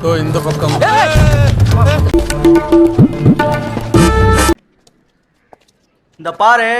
இந்த பக்கம். இந்த பாரு.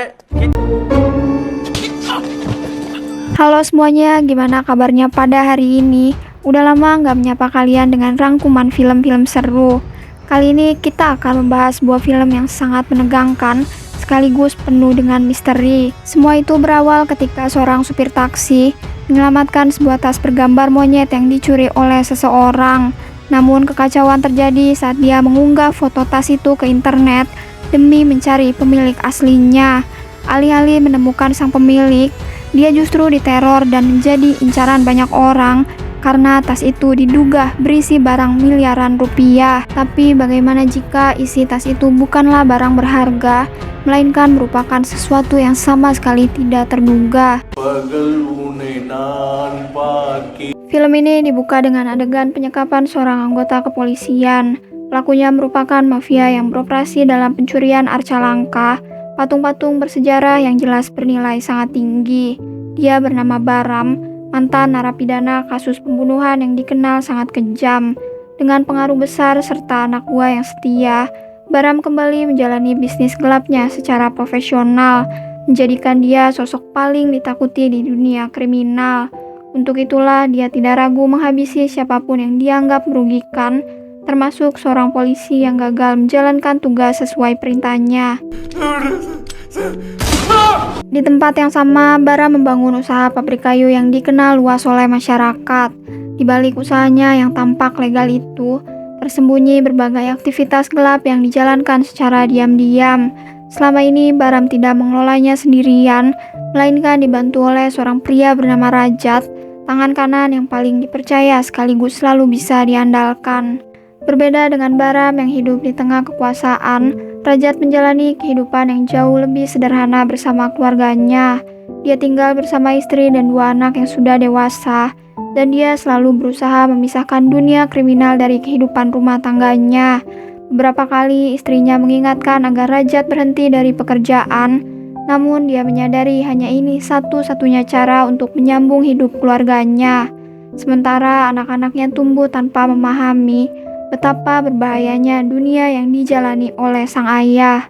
Halo semuanya, gimana kabarnya pada hari ini? Udah lama nggak menyapa kalian dengan rangkuman film-film seru. Kali ini kita akan membahas sebuah film yang sangat menegangkan, sekaligus penuh dengan misteri. Semua itu berawal ketika seorang supir taksi menyelamatkan sebuah tas bergambar monyet yang dicuri oleh seseorang. Namun kekacauan terjadi saat dia mengunggah foto tas itu ke internet demi mencari pemilik aslinya. Alih-alih menemukan sang pemilik, dia justru diteror dan menjadi incaran banyak orang karena tas itu diduga berisi barang miliaran rupiah. Tapi bagaimana jika isi tas itu bukanlah barang berharga, melainkan merupakan sesuatu yang sama sekali tidak terduga. Film ini dibuka dengan adegan penyekapan seorang anggota kepolisian. Pelakunya merupakan mafia yang beroperasi dalam pencurian arca langka, patung-patung bersejarah yang jelas bernilai sangat tinggi. Dia bernama Baram, mantan narapidana kasus pembunuhan yang dikenal sangat kejam. Dengan pengaruh besar serta anak buah yang setia, Baram kembali menjalani bisnis gelapnya secara profesional, menjadikan dia sosok paling ditakuti di dunia kriminal. Untuk itulah dia tidak ragu menghabisi siapapun yang dianggap merugikan, termasuk seorang polisi yang gagal menjalankan tugas sesuai perintahnya. Di tempat yang sama, Bara membangun usaha pabrik kayu yang dikenal luas oleh masyarakat. Di balik usahanya yang tampak legal itu, tersembunyi berbagai aktivitas gelap yang dijalankan secara diam-diam. Selama ini, Baram tidak mengelolanya sendirian, melainkan dibantu oleh seorang pria bernama Rajat, tangan kanan yang paling dipercaya sekaligus selalu bisa diandalkan. Berbeda dengan Baram yang hidup di tengah kekuasaan, Rajat menjalani kehidupan yang jauh lebih sederhana bersama keluarganya. Dia tinggal bersama istri dan 2 anak yang sudah dewasa, dan dia selalu berusaha memisahkan dunia kriminal dari kehidupan rumah tangganya. Beberapa kali istrinya mengingatkan agar Rajat berhenti dari pekerjaan, namun dia menyadari hanya ini satu-satunya cara untuk menyambung hidup keluarganya. Sementara anak-anaknya tumbuh tanpa memahami betapa berbahayanya dunia yang dijalani oleh sang ayah.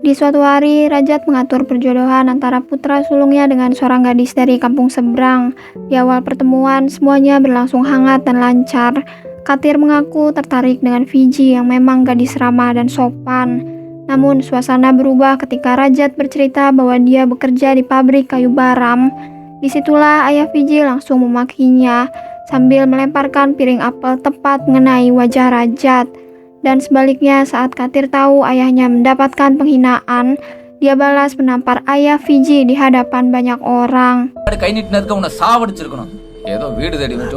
Di suatu hari, Rajat mengatur perjodohan antara putra sulungnya dengan seorang gadis dari kampung seberang. Di awal pertemuan, semuanya berlangsung hangat dan lancar. Katir mengaku tertarik dengan Fiji yang memang gadis ramah dan sopan. Namun, suasana berubah ketika Rajat bercerita bahwa dia bekerja di pabrik kayu Baram. Disitulah ayah Fiji langsung memakinya sambil melemparkan piring apel tepat mengenai wajah Rajat. Dan sebaliknya, saat Katir tahu ayahnya mendapatkan penghinaan, dia balas menampar ayah Fiji di hadapan banyak orang.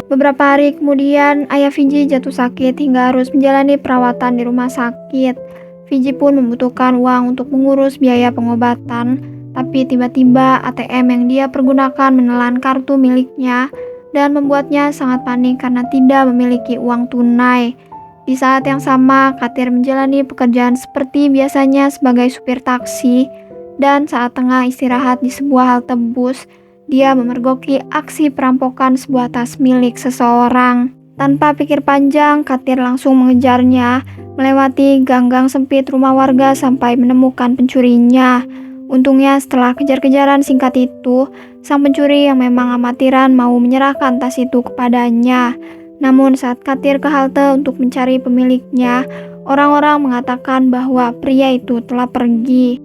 Beberapa hari kemudian, ayah Fiji jatuh sakit hingga harus menjalani perawatan di rumah sakit. Fiji pun membutuhkan uang untuk mengurus biaya pengobatan, tapi tiba-tiba ATM yang dia pergunakan menelan kartu miliknya dan membuatnya sangat panik karena tidak memiliki uang tunai. Di saat yang sama, Katir menjalani pekerjaan seperti biasanya sebagai supir taksi, dan saat tengah istirahat di sebuah halte bus, dia memergoki aksi perampokan sebuah tas milik seseorang. Tanpa pikir panjang, Katir langsung mengejarnya, melewati gang-gang sempit rumah warga sampai menemukan pencurinya. Untungnya setelah kejar-kejaran singkat itu, sang pencuri yang memang amatiran mau menyerahkan tas itu kepadanya. Namun saat Katir ke halte untuk mencari pemiliknya, orang-orang mengatakan bahwa pria itu telah pergi.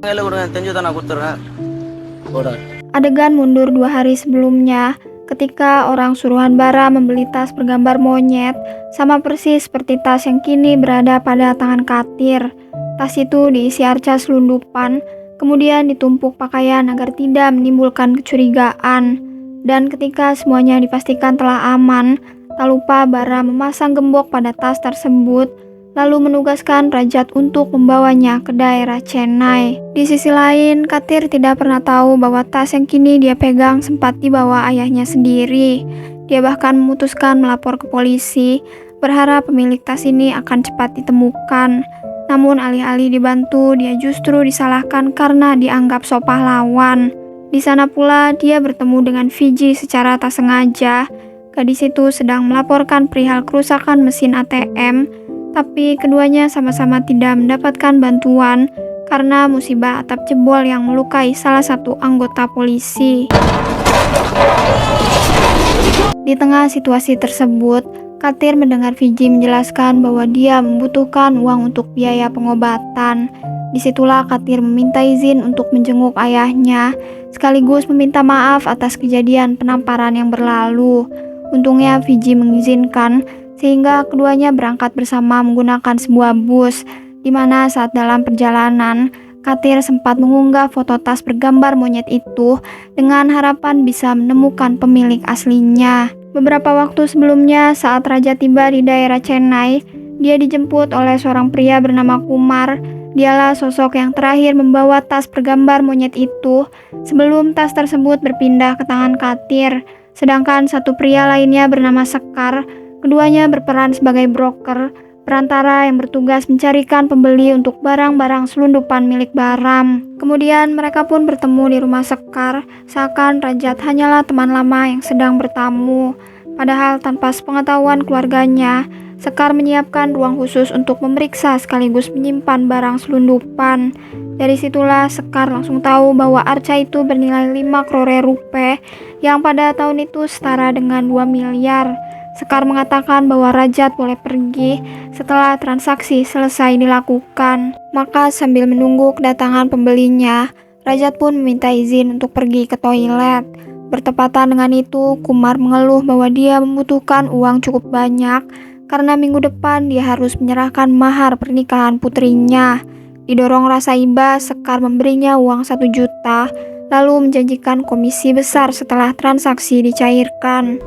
Adegan mundur 2 hari sebelumnya, ketika orang suruhan Bara membeli tas bergambar monyet, sama persis seperti tas yang kini berada pada tangan Katir. Tas itu diisi arca selundupan, kemudian ditumpuk pakaian agar tidak menimbulkan kecurigaan. Dan ketika semuanya dipastikan telah aman, tak lupa Bara memasang gembok pada tas tersebut, lalu menugaskan Rajat untuk membawanya ke daerah Chennai. Di sisi lain, Katir tidak pernah tahu bahwa tas yang kini dia pegang sempat dibawa ayahnya sendiri. Dia bahkan memutuskan melapor ke polisi, berharap pemilik tas ini akan cepat ditemukan. Namun alih-alih dibantu, dia justru disalahkan karena dianggap sok pahlawan. Di sana pula dia bertemu dengan Fiji secara tak sengaja. Gadis itu sedang melaporkan perihal kerusakan mesin ATM, tapi keduanya sama-sama tidak mendapatkan bantuan karena musibah atap jebol yang melukai salah satu anggota polisi. Di tengah situasi tersebut, Katir mendengar Viji menjelaskan bahwa dia membutuhkan uang untuk biaya pengobatan. Disitulah Katir meminta izin untuk menjenguk ayahnya, sekaligus meminta maaf atas kejadian penamparan yang berlalu. Untungnya Viji mengizinkan, sehingga keduanya berangkat bersama menggunakan sebuah bus, di mana saat dalam perjalanan, Katir sempat mengunggah foto tas bergambar monyet itu dengan harapan bisa menemukan pemilik aslinya. Beberapa waktu sebelumnya, saat Raja tiba di daerah Chennai, dia dijemput oleh seorang pria bernama Kumar. Dialah sosok yang terakhir membawa tas bergambar monyet itu sebelum tas tersebut berpindah ke tangan Katir. Sedangkan satu pria lainnya bernama Sekar. Keduanya berperan sebagai broker, perantara yang bertugas mencarikan pembeli untuk barang-barang selundupan milik Baram. Kemudian mereka pun bertemu di rumah Sekar, seakan Rajat hanyalah teman lama yang sedang bertamu. Padahal tanpa sepengetahuan keluarganya, Sekar menyiapkan ruang khusus untuk memeriksa sekaligus menyimpan barang selundupan. Dari situlah Sekar langsung tahu bahwa arca itu bernilai 5 crore rupiah yang pada tahun itu setara dengan 2 miliar. Sekar mengatakan bahwa Rajat boleh pergi setelah transaksi selesai dilakukan. Maka sambil menunggu kedatangan pembelinya, Rajat pun meminta izin untuk pergi ke toilet. Bertepatan dengan itu, Kumar mengeluh bahwa dia membutuhkan uang cukup banyak karena minggu depan dia harus menyerahkan mahar pernikahan putrinya. Didorong rasa iba, Sekar memberinya uang 1 juta, lalu menjanjikan komisi besar setelah transaksi dicairkan.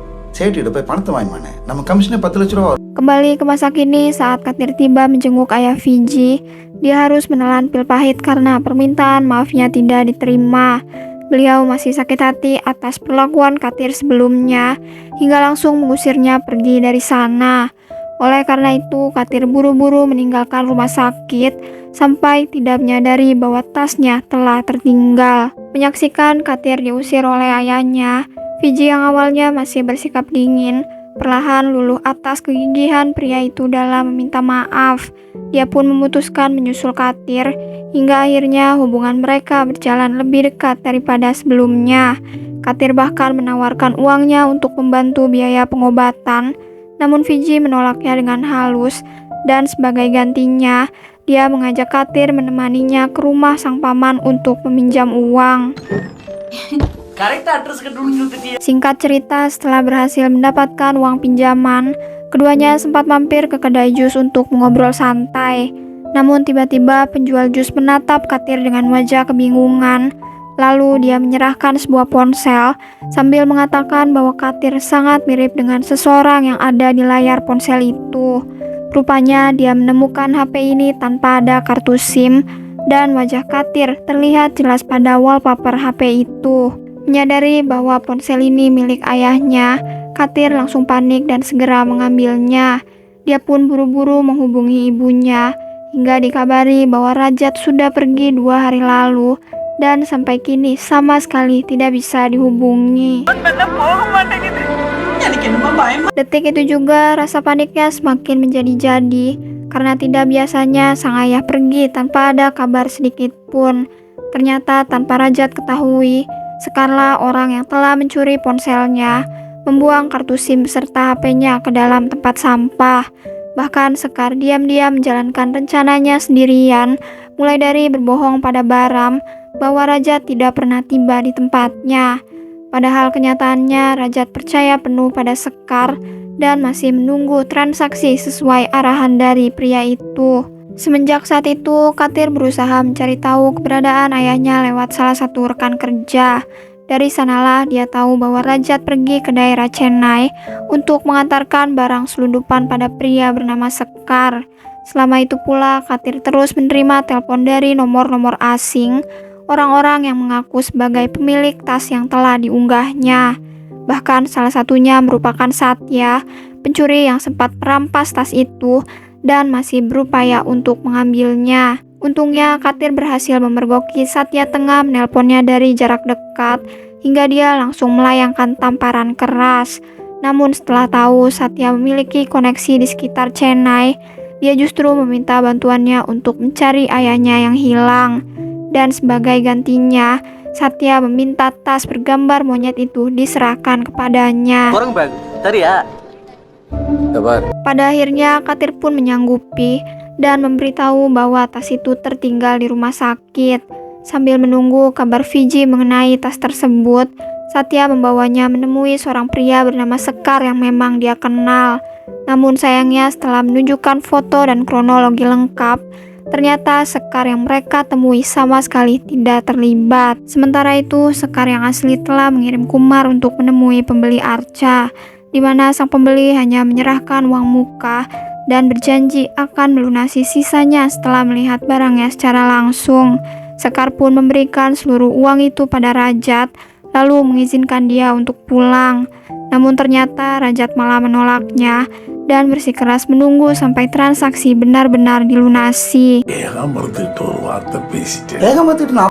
Kembali ke masa kini, saat Katir tiba menjenguk ayah Viji, dia harus menelan pil pahit karena permintaan maafnya tidak diterima. Beliau masih sakit hati atas perlakuan Katir sebelumnya, hingga langsung mengusirnya pergi dari sana. Oleh karena itu, Katir buru-buru meninggalkan rumah sakit sampai tidak menyadari bahwa tasnya telah tertinggal. Menyaksikan Katir diusir oleh ayahnya, Viji yang awalnya masih bersikap dingin, perlahan luluh atas kegigihan pria itu dalam meminta maaf. Dia pun memutuskan menyusul Katir, hingga akhirnya hubungan mereka berjalan lebih dekat daripada sebelumnya. Katir bahkan menawarkan uangnya untuk membantu biaya pengobatan, namun Viji menolaknya dengan halus, dan sebagai gantinya, dia mengajak Katir menemaninya ke rumah sang paman untuk meminjam uang. Singkat cerita, setelah berhasil mendapatkan uang pinjaman, keduanya sempat mampir ke kedai jus untuk mengobrol santai. Namun tiba-tiba penjual jus menatap Katir dengan wajah kebingungan. Lalu dia menyerahkan sebuah ponsel sambil mengatakan bahwa Katir sangat mirip dengan seseorang yang ada di layar ponsel itu. Rupanya dia menemukan HP ini tanpa ada kartu SIM, dan wajah Katir terlihat jelas pada wallpaper HP itu. Menyadari bahwa ponsel ini milik ayahnya, Katir langsung panik dan segera mengambilnya. Dia pun buru-buru menghubungi ibunya, hingga dikabari bahwa Rajat sudah pergi 2 hari lalu, dan sampai kini sama sekali tidak bisa dihubungi. Detik itu juga rasa paniknya semakin menjadi-jadi, karena tidak biasanya sang ayah pergi tanpa ada kabar sedikit pun. Ternyata tanpa Rajat ketahui, Sekarlah orang yang telah mencuri ponselnya, membuang kartu SIM beserta HP-nya ke dalam tempat sampah. Bahkan Sekar diam-diam menjalankan rencananya sendirian, mulai dari berbohong pada Baram bahwa Rajat tidak pernah tiba di tempatnya. Padahal kenyataannya Rajat percaya penuh pada Sekar dan masih menunggu transaksi sesuai arahan dari pria itu. Semenjak saat itu, Katir berusaha mencari tahu keberadaan ayahnya lewat salah satu rekan kerja. Dari sanalah dia tahu bahwa Rajat pergi ke daerah Chennai untuk mengantarkan barang selundupan pada pria bernama Sekar. Selama itu pula, Katir terus menerima telepon dari nomor-nomor asing, orang-orang yang mengaku sebagai pemilik tas yang telah diunggahnya. Bahkan salah satunya merupakan Satya, pencuri yang sempat merampas tas itu dan masih berupaya untuk mengambilnya. Untungnya Katir berhasil memergoki Satya tengah menelponnya dari jarak dekat hingga dia langsung melayangkan tamparan keras. Namun setelah tahu Satya memiliki koneksi di sekitar Chennai, dia justru meminta bantuannya untuk mencari ayahnya yang hilang. Dan sebagai gantinya, Satya meminta tas bergambar monyet itu diserahkan kepadanya. Orang bagus. Tadi ya. Pada akhirnya Katir pun menyanggupi dan memberitahu bahwa tas itu tertinggal di rumah sakit. Sambil menunggu kabar Fiji mengenai tas tersebut, Satya membawanya menemui seorang pria bernama Sekar yang memang dia kenal. Namun sayangnya setelah menunjukkan foto dan kronologi lengkap, ternyata Sekar yang mereka temui sama sekali tidak terlibat. Sementara itu, Sekar yang asli telah mengirim Kumar untuk menemui pembeli arca, di mana sang pembeli hanya menyerahkan uang muka dan berjanji akan melunasi sisanya setelah melihat barangnya secara langsung. Sekar pun memberikan seluruh uang itu pada Rajat, lalu mengizinkan dia untuk pulang. Namun ternyata Rajat malah menolaknya dan bersikeras menunggu sampai transaksi benar-benar dilunasi.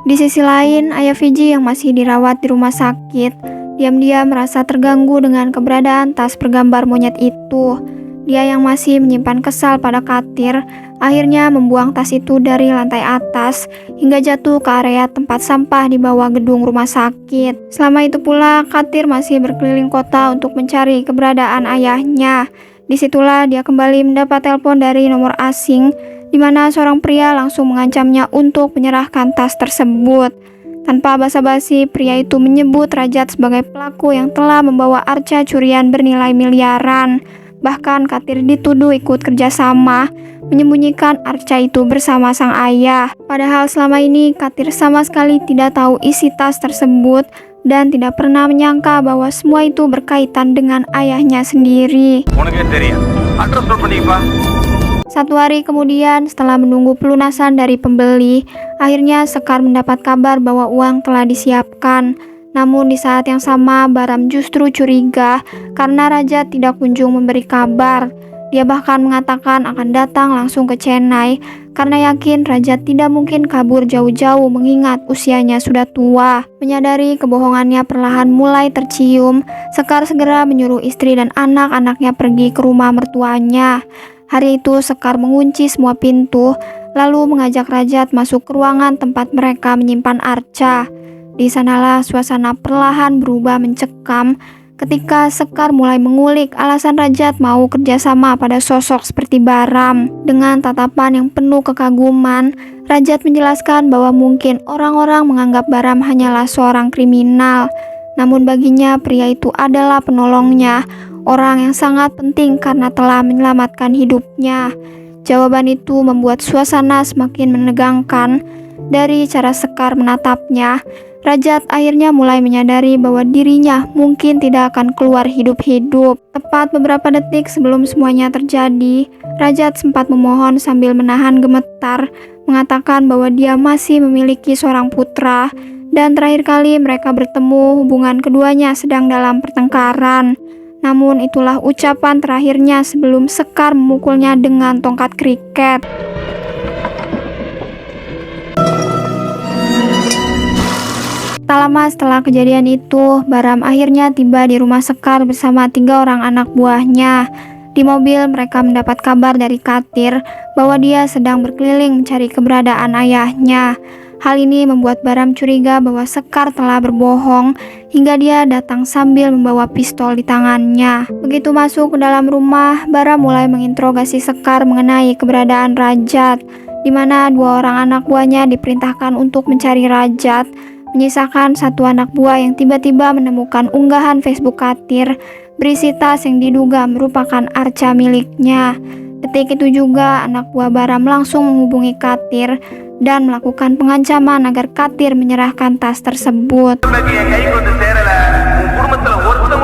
Di sisi lain, ayah Fiji yang masih dirawat di rumah sakit, diam-diam merasa terganggu dengan keberadaan tas bergambar monyet itu. Dia yang masih menyimpan kesal pada Katir, akhirnya membuang tas itu dari lantai atas hingga jatuh ke area tempat sampah di bawah gedung rumah sakit. Selama itu pula, Katir masih berkeliling kota untuk mencari keberadaan ayahnya. Disitulah dia kembali mendapat telepon dari nomor asing, di mana seorang pria langsung mengancamnya untuk menyerahkan tas tersebut. Tanpa basa-basi, pria itu menyebut Rajat sebagai pelaku yang telah membawa arca curian bernilai miliaran. Bahkan Katir dituduh ikut kerjasama menyembunyikan arca itu bersama sang ayah. Padahal selama ini Katir sama sekali tidak tahu isi tas tersebut dan tidak pernah menyangka bahwa semua itu berkaitan dengan ayahnya sendiri. Satu hari kemudian, setelah menunggu pelunasan dari pembeli, akhirnya Sekar mendapat kabar bahwa uang telah disiapkan. Namun di saat yang sama, Baram justru curiga karena Raja tidak kunjung memberi kabar. Dia bahkan mengatakan akan datang langsung ke Chennai karena yakin Raja tidak mungkin kabur jauh-jauh mengingat usianya sudah tua. Menyadari kebohongannya perlahan mulai tercium, Sekar segera menyuruh istri dan anak-anaknya pergi ke rumah mertuanya. Hari itu Sekar mengunci semua pintu, lalu mengajak Rajat masuk ke ruangan tempat mereka menyimpan arca. Di sanalah suasana perlahan berubah mencekam ketika Sekar mulai mengulik alasan Rajat mau kerjasama pada sosok seperti Baram. Dengan tatapan yang penuh kekaguman, Rajat menjelaskan bahwa mungkin orang-orang menganggap Baram hanyalah seorang kriminal. Namun baginya pria itu adalah penolongnya, orang yang sangat penting karena telah menyelamatkan hidupnya. Jawaban itu membuat suasana semakin menegangkan. Dari cara Sekar menatapnya, Rajat akhirnya mulai menyadari bahwa dirinya mungkin tidak akan keluar hidup-hidup. Tepat beberapa detik sebelum semuanya terjadi, Rajat sempat memohon sambil menahan gemetar, mengatakan bahwa dia masih memiliki seorang putra, dan terakhir kali mereka bertemu hubungan keduanya sedang dalam pertengkaran. Namun itulah ucapan terakhirnya sebelum Sekar memukulnya dengan tongkat kriket. Tak lama setelah kejadian itu, Baram akhirnya tiba di rumah Sekar bersama 3 orang anak buahnya. Di mobil mereka mendapat kabar dari Katir bahwa dia sedang berkeliling mencari keberadaan ayahnya. Hal ini membuat Baram curiga bahwa Sekar telah berbohong hingga dia datang sambil membawa pistol di tangannya. Begitu masuk ke dalam rumah, Baram mulai menginterogasi Sekar mengenai keberadaan Rajat, di mana 2 orang anak buahnya diperintahkan untuk mencari Rajat, menyisakan 1 anak buah yang tiba-tiba menemukan unggahan Facebook Katir berisi tas yang diduga merupakan arca miliknya. Detik itu juga anak buah Baram langsung menghubungi Katir dan melakukan pengancaman agar Katir menyerahkan tas tersebut.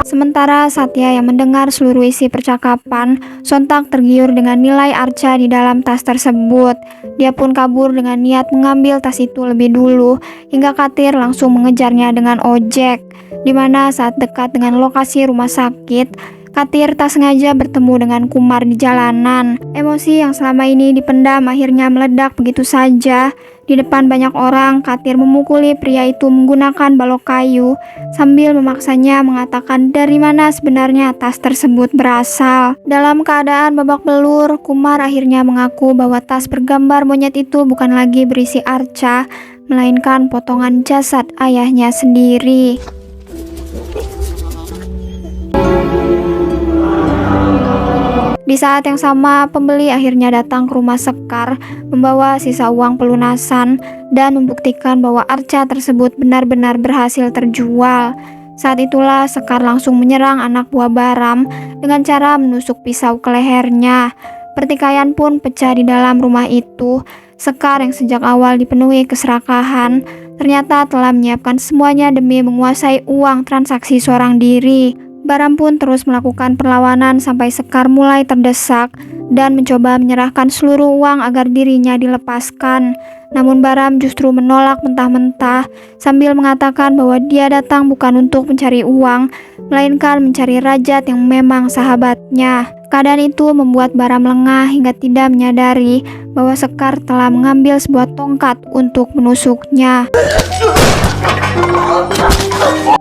Sementara Satya yang mendengar seluruh isi percakapan sontak tergiur dengan nilai arca di dalam tas tersebut. Dia pun kabur dengan niat mengambil tas itu lebih dulu hingga Katir langsung mengejarnya dengan ojek. Di mana saat dekat dengan lokasi rumah sakit, Katir tak sengaja bertemu dengan Kumar di jalanan. Emosi yang selama ini dipendam akhirnya meledak begitu saja, Di depan banyak orang, Katir memukuli pria itu menggunakan balok kayu sambil memaksanya mengatakan dari mana sebenarnya tas tersebut berasal. Dalam keadaan babak belur, Kumar akhirnya mengaku bahwa tas bergambar monyet itu bukan lagi berisi arca, melainkan potongan jasad ayahnya sendiri. Di saat yang sama, pembeli akhirnya datang ke rumah Sekar membawa sisa uang pelunasan dan membuktikan bahwa arca tersebut benar-benar berhasil terjual. Saat itulah Sekar langsung menyerang anak buah Baram dengan cara menusuk pisau ke lehernya. Pertikaian pun pecah di dalam rumah itu. Sekar yang sejak awal dipenuhi keserakahan, ternyata telah menyiapkan semuanya demi menguasai uang transaksi seorang diri. Baram pun terus melakukan perlawanan sampai Sekar mulai terdesak dan mencoba menyerahkan seluruh uang agar dirinya dilepaskan. Namun Baram justru menolak mentah-mentah sambil mengatakan bahwa dia datang bukan untuk mencari uang, melainkan mencari Rajat yang memang sahabatnya. Keadaan itu membuat Baram lengah hingga tidak menyadari bahwa Sekar telah mengambil sebuah tongkat untuk menusuknya.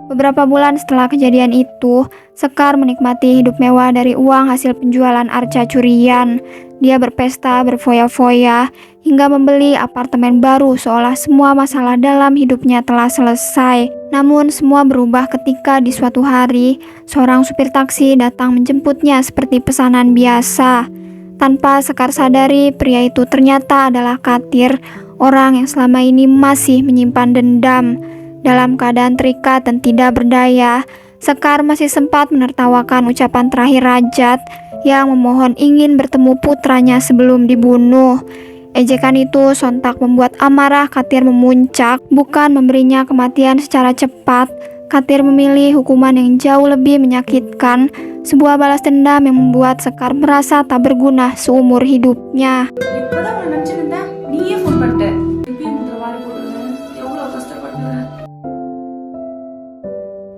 Beberapa bulan setelah kejadian itu, Sekar menikmati hidup mewah dari uang hasil penjualan arca curian. Dia berpesta, berfoya-foya, hingga membeli apartemen baru seolah semua masalah dalam hidupnya telah selesai. Namun semua berubah ketika di suatu hari, seorang supir taksi datang menjemputnya seperti pesanan biasa. Tanpa Sekar sadari, pria itu ternyata adalah Katir, orang yang selama ini masih menyimpan dendam. Dalam keadaan terikat dan tidak berdaya, Sekar masih sempat menertawakan ucapan terakhir Rajat yang memohon ingin bertemu putranya sebelum dibunuh. Ejekan itu sontak membuat amarah Katir memuncak. Bukan memberinya kematian secara cepat, Katir memilih hukuman yang jauh lebih menyakitkan, sebuah balas dendam yang membuat Sekar merasa tak berguna seumur hidupnya.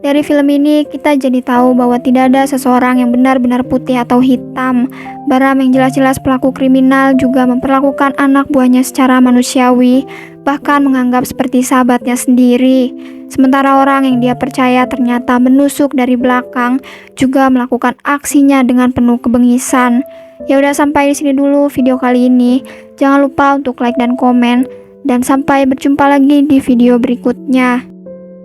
Dari film ini kita jadi tahu bahwa tidak ada seseorang yang benar-benar putih atau hitam. Baram yang jelas-jelas pelaku kriminal juga memperlakukan anak buahnya secara manusiawi, bahkan menganggap seperti sahabatnya sendiri. Sementara orang yang dia percaya ternyata menusuk dari belakang juga melakukan aksinya dengan penuh kebengisan. Ya udah, sampai di sini dulu video kali ini. Jangan lupa untuk like dan komen, dan sampai berjumpa lagi di video berikutnya.